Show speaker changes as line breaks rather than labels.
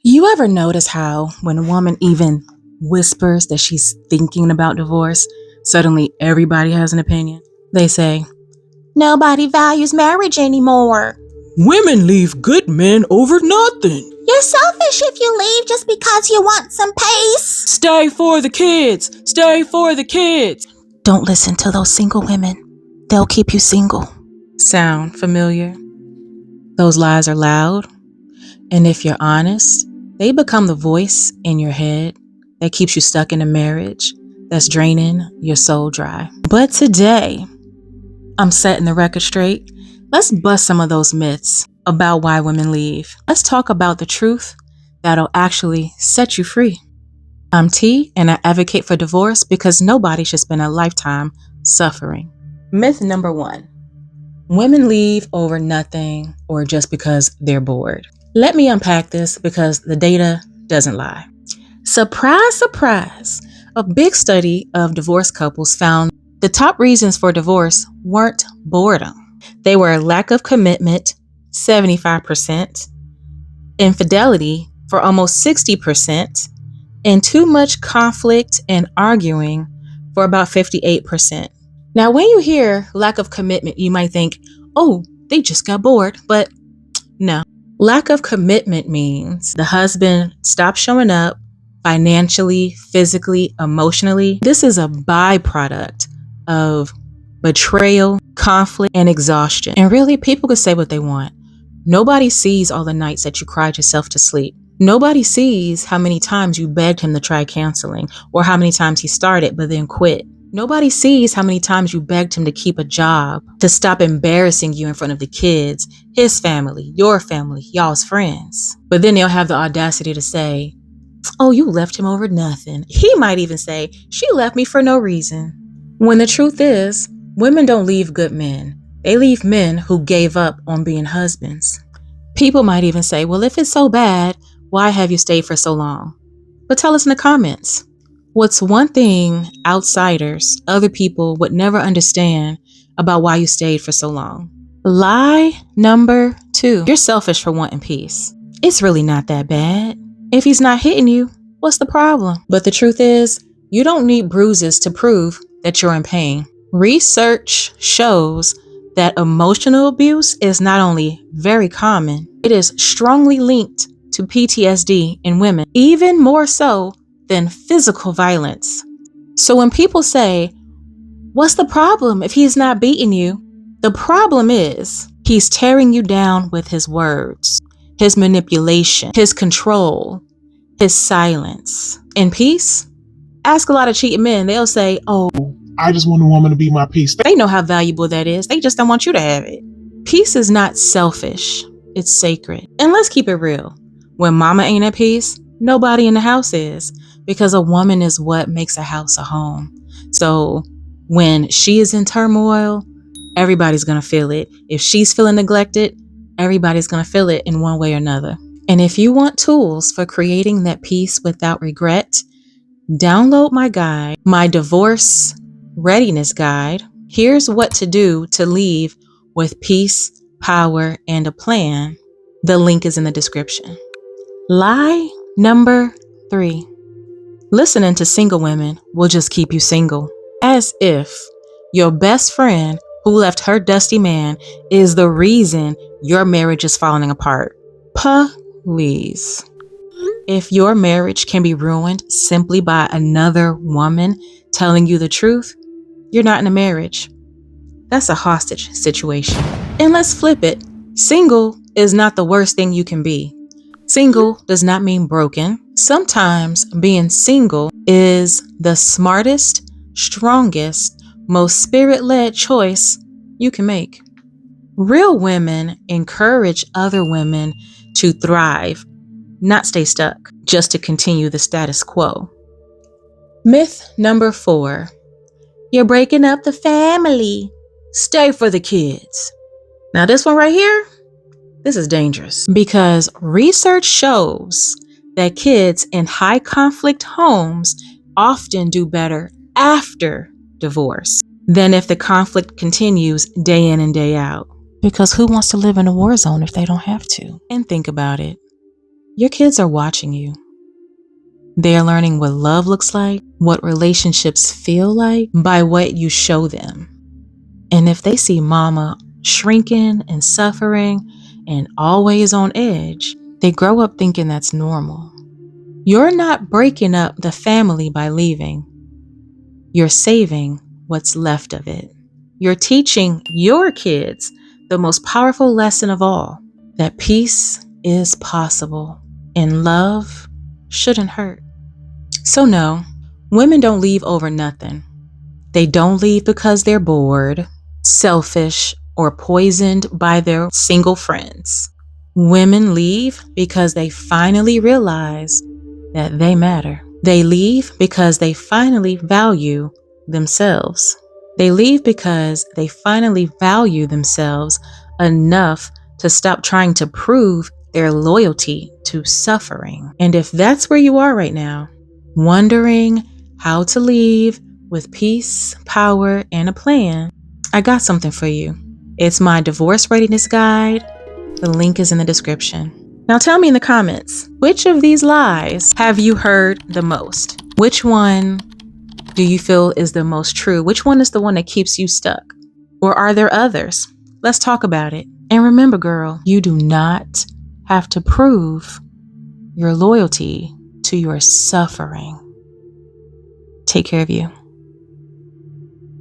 You ever notice how when a woman even whispers that she's thinking about divorce, suddenly everybody has an opinion? They say, nobody values marriage anymore.
Women leave good men over nothing.
You're selfish if you leave just because you want some peace.
Stay for the kids. Stay for the kids.
Don't listen to those single women. They'll keep you single. Sound familiar? Those lies are loud. And if you're honest, they become the voice in your head that keeps you stuck in a marriage that's draining your soul dry. But today, I'm setting the record straight. Let's bust some of those myths about why women leave. Let's talk about the truth that'll actually set you free. I'm T, and I advocate for divorce because nobody should spend a lifetime suffering. Myth number 1. Women leave over nothing or just because they're bored. Let me unpack this because the data doesn't lie. Surprise, surprise. A big study of divorced couples found the top reasons for divorce weren't boredom. They were lack of commitment, 75%, infidelity for almost 60%, and too much conflict and arguing for about 58%. Now, when you hear lack of commitment, you might think, oh, they just got bored, but no. Lack of commitment means the husband stopped showing up financially, physically, emotionally. This is a byproduct of betrayal, conflict, and exhaustion. And really, people can say what they want. Nobody sees all the nights that you cried yourself to sleep. Nobody sees how many times you begged him to try canceling or how many times he started but then quit. Nobody sees how many times you begged him to keep a job, to stop embarrassing you in front of the kids, his family, your family, y'all's friends. But then they'll have the audacity to say, oh, you left him over nothing. He might even say, she left me for no reason. When the truth is, women don't leave good men. They leave men who gave up on being husbands. People might even say, well, if it's so bad, why have you stayed for so long? But tell us in the comments. What's one thing outsiders, other people would never understand about why you stayed for so long? Lie number 2. You're selfish for wanting peace. It's really not that bad. If he's not hitting you, what's the problem? But the truth is, you don't need bruises to prove that you're in pain. Research shows that emotional abuse is not only very common, it is strongly linked to PTSD in women, even more so than physical violence. So when people say, what's the problem if he's not beating you? The problem is he's tearing you down with his words, his manipulation, his control, his silence. In peace, ask a lot of cheating men. They'll say, oh,
I just want a woman to be my peace.
They know how valuable that is. They just don't want you to have it. Peace is not selfish. It's sacred. And let's keep it real. When mama ain't at peace, nobody in the house is, because a woman is what makes a house a home. So when she is in turmoil, everybody's going to feel it. If she's feeling neglected, everybody's going to feel it in one way or another. And if you want tools for creating that peace without regret, download my guide, my Divorce Readiness guide. Here's what to do to leave with peace, power, and a plan. The link is in the description. Lie number 3. Listening to single women will just keep you single. As if your best friend who left her dusty man is the reason your marriage is falling apart. Please. If your marriage can be ruined simply by another woman telling you the truth, you're not in a marriage. That's a hostage situation. And let's flip it. Single is not the worst thing you can be. Single does not mean broken. Sometimes being single is the smartest, strongest, most spirit-led choice you can make. Real women encourage other women to thrive, not stay stuck, just to continue the status quo. Myth number 4. You're breaking up the family. Stay for the kids. Now this one right here, this is dangerous because research shows that kids in high conflict homes often do better after divorce than if the conflict continues day in and day out. Because who wants to live in a war zone if they don't have to? And think about it. Your kids are watching you. They are learning what love looks like, what relationships feel like by what you show them. And if they see mama shrinking and suffering and always on edge, they grow up thinking that's normal. You're not breaking up the family by leaving. You're saving what's left of it. You're teaching your kids the most powerful lesson of all, that peace is possible and love shouldn't hurt. So no, women don't leave over nothing. They don't leave because they're bored, selfish, or poisoned by their single friends. Women leave because they finally realize that they matter. They leave because they finally value themselves. They leave because they finally value themselves enough to stop trying to prove their loyalty to suffering. And if that's where you are right now, wondering how to leave with peace, power, and a plan, I got something for you. It's my Divorce Readiness Guide. The link is in the description. Now tell me in the comments, which of these lies have you heard the most? Which one do you feel is the most true? Which one is the one that keeps you stuck? Or are there others? Let's talk about it. And remember, girl, you do not have to prove your loyalty to your suffering. Take care of you.